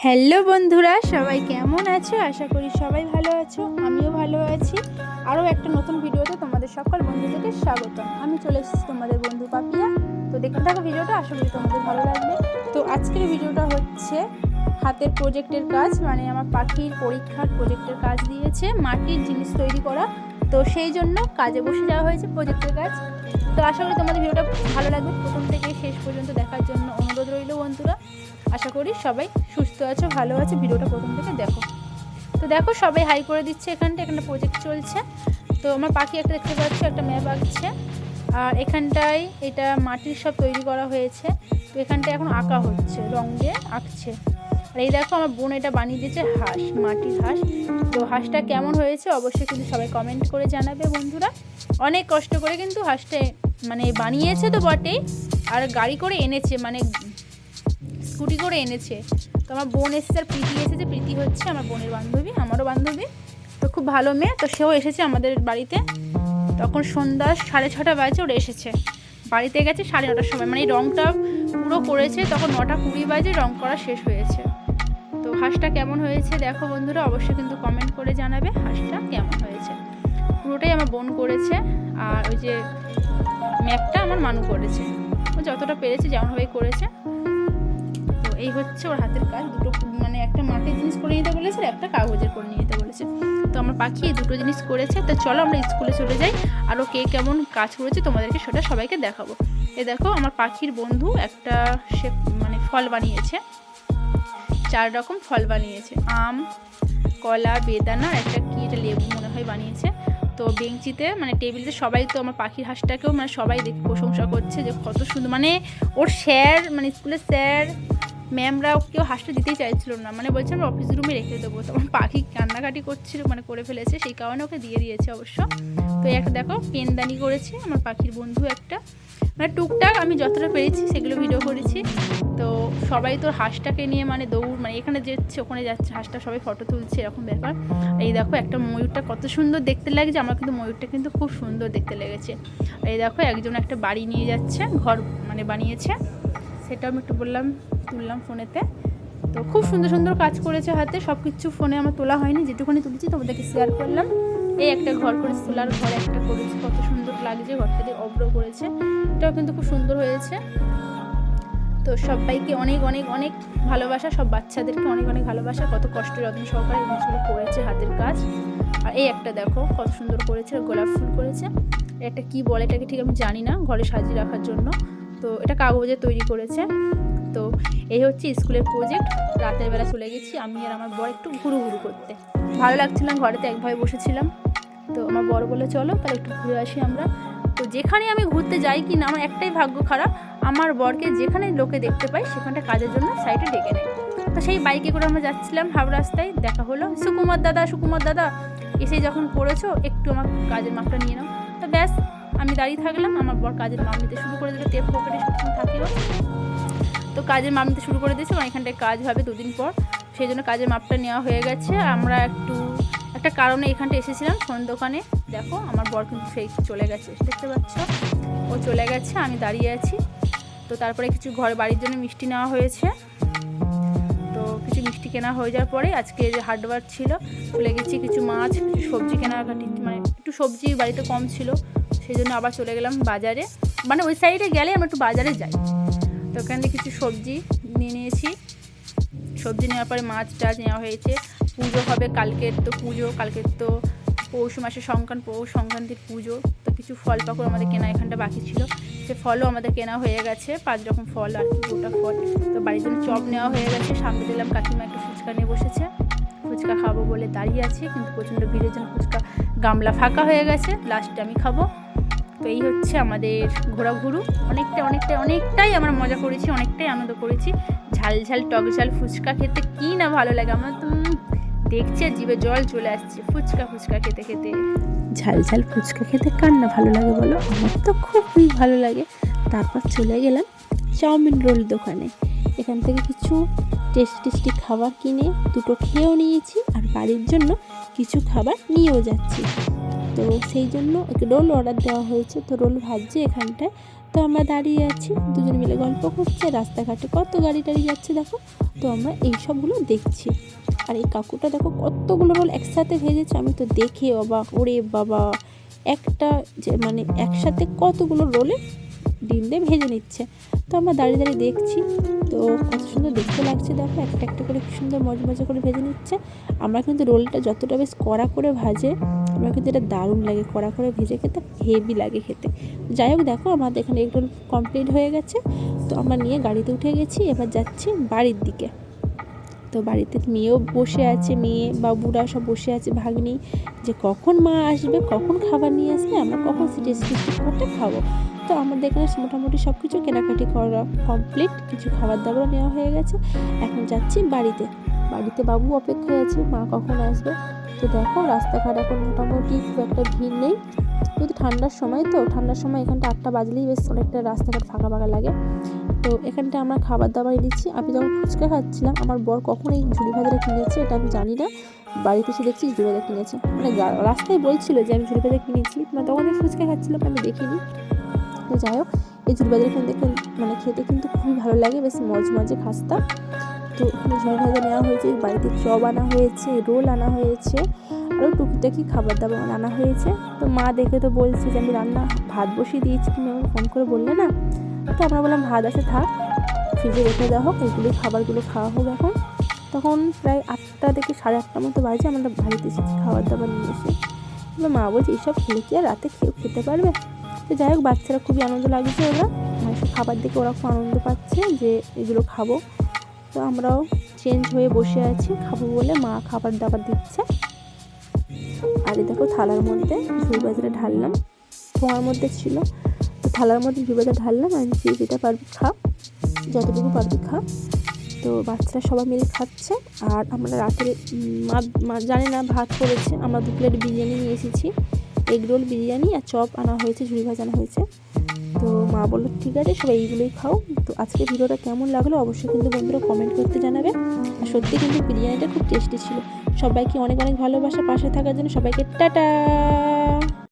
Hello বন্ধুরা, সবাই কেমন আছো? আশা করি সবাই ভালো আছো, আমিও ভালো আছি। আরও একটা নতুন ভিডিওতে তোমাদের সকল বন্ধুদেরকে স্বাগত। আমি চলে এসেছি তোমাদের বন্ধু পাপিয়া। তো দেখতে থাকো ভিডিওটা, আশা করি তোমাদের ভালো লাগবে। তো আজকের ভিডিওটা হচ্ছে হাতের প্রজেক্টের কাজ, মানে আমার পাখির পরীক্ষার প্রজেক্টের কাজ দিয়েছে, মাটির জিনিস তৈরি করা। তো সেই জন্য কাজে বসে যাওয়া হয়েছে, প্রজেক্টের কাজ। তো আশা করি তোমাদের ভিডিওটা ভালো লাগবে, প্রথম থেকে শেষ পর্যন্ত দেখার জন্য অনুরোধ রইল বন্ধুরা। আশা করি সবাই সুস্থ আছো, ভালো আছো, ভিডিওটা প্রথম থেকে দেখো। তো দেখো সবাই হাই করে দিচ্ছে, এখানে প্রজেক্ট চলছে। তো আমার পাখি একটা দেখতে পাচ্ছি, একটা ম্যাপ আঁকছে। আর এখানটায় এটা মাটির সব তৈরি করা হয়েছে। তো এখানটায় এখন আঁকা হচ্ছে, রং দিয়ে আঁকছে। আর এই দেখো আমার বোন এটা বানিয়ে দিয়েছে হাঁস, মাটির হাঁস। তো হাঁসটা কেমন হয়েছে অবশ্যই কিন্তু সবাই কমেন্ট করে জানাবে বন্ধুরা। অনেক কষ্ট করে কিন্তু হাঁসটা মানে বানিয়েছে তো বটেই, আর গাড়ি করে এনেছে, মানে স্কুটি করে এনেছে। তো আমার বোন এসেছে, আর প্রীতি এসেছে। প্রীতি হচ্ছে আমার বোনের বান্ধবী, আমারও বান্ধবী। তো খুব ভালো মেয়ে। তো সেও এসেছে আমাদের বাড়িতে। তখন সন্ধ্যা 6:30 বাজে ওরা এসেছে, বাড়িতে গেছে 9:30টার সময়। মানে এই রঙটা পুরো করেছে তখন 9:20 বাজে রঙ করা শেষ হয়েছে। তো হাঁসটা কেমন হয়েছে দেখো বন্ধুরা, অবশ্যই কিন্তু কমেন্ট করে জানাবে হাঁসটা কেমন হয়েছে। পুরোটাই আমার বোন করেছে, আর ওই যে ম্যাপটা আমার মানু করেছে। ও যতটা পেরেছে যেমনভাবে করেছে। তো এই হচ্ছে ওর হাতের কাজ। দুটো মানে একটা মাটির জিনিস করে নিতে বলেছে, আর একটা কাগজের করে নিয়ে যেতে বলেছে। তো আমার পাখি এই দুটো জিনিস করেছে। তো চলো আমরা স্কুলে চলে যাই, আরও কে কেমন কাজ করেছে তোমাদেরকে সেটা সবাইকে দেখাবো। এ দেখো আমার পাখির বন্ধু একটা সে মানে ফল বানিয়েছে, 4 রকম ফল বানিয়েছে। আম, কলা, বেদানা, একটা কি এটা লেবু মনে হয় বানিয়েছে। তো বেঞ্চিতে মানে টেবিলতে সবাই, তো আমার পাখির হাঁসটাকেও মানে সবাই দেখে প্রশংসা করছে যে কত সুন্দর। মানে ওর স্যার, মানে স্কুলের স্যার ম্যামরা কেউ হাঁসটা দিতেই চাইছিল না, মানে বলছে আমরা অফিস রুমে রেখে দেবো। তো আমার পাখি কান্নাকাটি করছিল, মানে করে ফেলেছে, সেই কারণে ওকে দিয়ে দিয়েছে অবশ্য। তো একটা দেখো পেনদানি করেছে আমার পাখির বন্ধু একটা, মানে টুকটাক আমি যতটা পেরেছি সেগুলো ভিডিও করেছি। তো সবাই তোর হাঁসটাকে নিয়ে মানে দৌড়, মানে এখানে যাচ্ছে ওখানে যাচ্ছে, হাঁসটা সবাই ফটো তুলছে, এরকম ব্যাপার। এই দেখো একটা ময়ূরটা কত সুন্দর দেখতে লাগছে, আমার কিন্তু ময়ূরটা কিন্তু খুব সুন্দর দেখতে লেগেছে। এই দেখো একজন একটা বাড়ি নিয়ে যাচ্ছে, ঘর মানে বানিয়েছে, সেটা আমি একটু তুললাম ফোনেতে। তো খুব সুন্দর সুন্দর কাজ করেছে হাতে, সব কিছু ফোনে আমার তোলা হয়নি, যেটুকুনি তুলেছি তোমাদেরকে শেয়ার করলাম। এই একটা ঘর করেছে, সোলার ঘর একটা করেছে, কত সুন্দর লাগছে, ঘরটা দিয়ে অব্র করেছে, এটাও কিন্তু খুব সুন্দর হয়েছে। তো সবাইকে অনেক অনেক অনেক ভালোবাসা, সব বাচ্চাদেরকে অনেক অনেক ভালোবাসা, কত কষ্ট যত্ন সহকারে জিনিসগুলো করেছে হাতের কাজ। আর এই একটা দেখো কত সুন্দর করেছে, গোলাপ ফুল করেছে। একটা কি বলে এটাকে ঠিক আমি জানি না, ঘরে সাজিয়ে রাখার জন্য। তো এটা কাগজে তৈরি করেছে। তো এই হচ্ছে স্কুলের প্রজেক্ট। রাতের বেলা চলে গেছি আমি আর আমার বর একটু ঘুরু করতে, ভালো লাগছিল, ঘরেতে একভাবে বসেছিলাম। তো আমার বর বলে চলো তাহলে একটু ঘুরে আসি আমরা। তো যেখানে আমি ঘুরতে যাই কি না, আমার একটাই ভাগ্য খারাপ, আমার বরকে যেখানে লোকে দেখতে পাই সেখানটা কাজের জন্য সাইডে ডেকে নেয়। তো সেই বাইকে করে আমরা যাচ্ছিলাম হাওড়া রাস্তায়, দেখা হলো সুকুমার দাদা এসে যখন পড়েছো একটু আমার কাজের মাপটা নিয়ে নাও। তো ব্যাস আমি দাঁড়িয়ে থাকলাম, আমার বর কাজের মাপ নিতে শুরু করে দিল, টেপ পকেটে সবসময় থাকেও। তো কাজের মাপ নিতে শুরু করে দিয়েছে, কারণ এখানটায় কাজ হবে 2 দিন পর, সেই জন্য কাজের মাপটা নেওয়া হয়ে গেছে। আমরা একটা কারণে এখানটা এসেছিলাম ফোন দোকানে। দেখো আমার বর কিন্তু সেই চলে গেছে, দেখতে পাচ্ছ ও চলে গেছে, আমি দাঁড়িয়ে আছি। তো তারপরে কিছু বাড়ির জন্য মিষ্টি নেওয়া হয়েছে। তো কিছু মিষ্টি কেনা হয়ে যাওয়ার পরে আজকে যে হাটবার ছিল, চলে গেছি কিছু মাছ, কিছু সবজি কেনাকাটি, মানে একটু সবজি বাড়িতে কম ছিল, সেই জন্য আবার চলে গেলাম বাজারে। মানে ওই সাইডে গেলে আমরা একটু বাজারে যাই। তো ওখান থেকে কিছু সবজি নিয়ে নিয়েছি, সবজি নেওয়ার পরে মাছ টাছ নেওয়া হয়েছে। পুজো হবে কালকের, তো কালকের তো পৌষ মাসের পৌষ সংক্রান্তির পুজো। তো কিছু ফল পাকড় আমাদের কেনা এখানটা বাকি ছিল, সে ফলও আমাদের কেনা হয়ে গেছে, 5 রকম ফল আর কি, গোটা ফল। তো বাড়ির জন্য চপ নেওয়া হয়ে গেছে। সামনে দিলাম কাকিমা একটা ফুচকা নিয়ে বসেছে, ফুচকা খাবো বলে দাঁড়িয়ে আছি, কিন্তু প্রচণ্ড ভিড়ের জন্য ফুচকা গামলা ফাঁকা হয়ে গেছে, লাস্টে আমি খাবো। তো এই হচ্ছে আমাদের ঘোরাঘুরু, অনেকটাই আমরা মজা করেছি, অনেকটাই আনন্দ করেছি। ঝাল টক ঝাল ফুচকা খেতে কি না ভালো লাগে, আমার তো দেখছি আর জিভে জল চলে আসছে ফুচকা খেতে খেতে। ঝাল ফুচকা খেতে কার না ভালো লাগে বলো, আমার তো খুবই ভালো লাগে। তারপর চলে গেলাম চাউমিন রোল দোকানে, এখান থেকে কিছু টেস্টি খাবার কিনে দুটো খেয়েও নিয়েছি, আর বাড়ির জন্য কিছু খাবার নিয়েও যাচ্ছি। তো সেই জন্য রোল অর্ডার দেওয়া হয়েছে, তো রোল ভাজছে এখানটায়। তো তো আমরা দাঁড়িয়ে আছি, দুজন মিলে গল্প করছে, রাস্তাঘাটে কত গাড়ি টাড়ি যাচ্ছে দেখো। তো আমরা এই সবগুলো দেখছি। আর এই কাকুটা দেখো কতগুলো রোল একসাথে ভেজেছে, আমি তো দেখে অবাক, ওরে বাবা, একটা যে মানে একসাথে কতগুলো রোলে ডিম দিয়ে ভেজে নিচ্ছে। তো আমরা দাঁড়িয়ে দাঁড়িয়ে দেখছি, তো কত সুন্দর দেখতে লাগছে দেখো, একটা একটা করে কি সুন্দর মজা করে ভেজে নিচ্ছে। আমরা কিন্তু রোলটা যতটা বেশ কড়া করে ভাজে, আমার কিন্তু এটা দারুণ লাগে, কড়া করে ভেজে খেতে হেভি লাগে খেতে। যাই হোক দেখো, আমাদের এখানে এগ রোল কমপ্লিট হয়ে গেছে। তো আমরা নিয়ে গাড়িতে উঠে গেছি, এবার যাচ্ছি বাড়ির দিকে। তো বাড়িতে মেয়েও বসে আছে, মেয়ে বাবুরা সব বসে আছে, ভাগ্নি, যে কখন মা আসবে, কখন খাবার নিয়ে আসবে, আমরা কখন টেস্টি খাবারটা খাবো। তো আমাদের এখানে মোটামুটি সব কিছু কেনাকাটি করা কমপ্লিট, কিছু খাবার দাবারও নেওয়া হয়ে গেছে। এখন যাচ্ছি বাড়িতে বাবু অপেক্ষায় আছে, মা কখন আসবে। তো দেখো রাস্তাঘাট এখন মোটামুটি খুব একটা ভিড় নেই, যেহেতু ঠান্ডার সময়, তো ঠান্ডার সময় এখানটা 8টা বাজলেই বেশ অনেকটা রাস্তাঘাট ফাঁকা লাগে। তো এখানটা আমরা খাবার দাবার এনেছি। আমি যখন ফুচকা খাচ্ছিলাম, আমার বর কখন এই ঝুড়ি ভাজাটা কিনেছে এটা আমি জানি না, বাড়িতে এসে দেখছি ঝুড়ি ভাজা কিনেছে, মানে রাস্তায় বলছিল যে আমি ঝুড়ি ভাজা কিনেছি, তখন আমি ফুচকা খাচ্ছিলাম, আমি দেখিনি। তো যাই হোক, এই ঝুড়ি ভাজা মানে খেতে কিন্তু খুবই ভালো লাগে, বেশ মজমজে খাস্তা। তো ওখানে ঝুড়ি ভাজা নেওয়া হয়েছে, বাড়িতে চপ আনা হয়েছে, রোল আনা হয়েছে, আরও টুকিটাকি খাবার দাবার আনা হয়েছে। তো মা দেখে তো বলছে যে আমি ভাত বসিয়ে দিয়েছি, তুমি আমাকে ফোন করে বললে না। তো আমরা বললাম ভাত আছে থাক, ফ্রিজে রেখে দেওয়া হোক, এগুলো খাবারগুলো খাওয়া হোক এখন। তখন প্রায় 8টা থেকে 8:30 মতো বাজে, আমরা বাড়িতে এসেছি খাবার দাবার নিয়ে এসে। এবার মা বলছে এইসব খেলে কি আর রাতে খেতে পারবে। তো যাই হোক, বাচ্চারা খুবই আনন্দ লাগছে, ওরা সব খাবার দেখে ওরা খুব আনন্দ পাচ্ছে যে এগুলো খাবো। তো আমরাও চেঞ্জ হয়ে বসে আছি, খাবো বলে মা খাবার দাবার দিচ্ছে। আর এই দেখো থালার মধ্যে ঝুড়ি ভাজাটা ঢাললাম, ঠোঙার মধ্যে ছিল, তো থালার মধ্যে ঝুড়ি ভাজা ঢাললাম, আমি যেটা পারবি খা, যতটুকু পারবি খা। তো বাচ্চারা সবাই মিলে খাচ্ছে। আর আমরা রাতের মা জানে না ভাত করেছে, আমরা 2 প্লেট বিরিয়ানি নিয়ে এসেছি, এগ রোল, বিরিয়ানি আর চপ আনা হয়েছে, ঝুড়ি ভাজা আনা হয়েছে। তো মা বললো ঠিক আছে সবাই এইগুলোই খাও। তো আজকে ভিডিওটা কেমন লাগলো অবশ্যই কিন্তু বন্ধুরা কমেন্ট করতে জানাবে। আর সত্যি কিন্তু বিরিয়ানিটা খুব টেস্টি ছিল। সবাইকে অনেক ভালোবাসা, পাশে থাকার জন্য সবাইকে টাটা।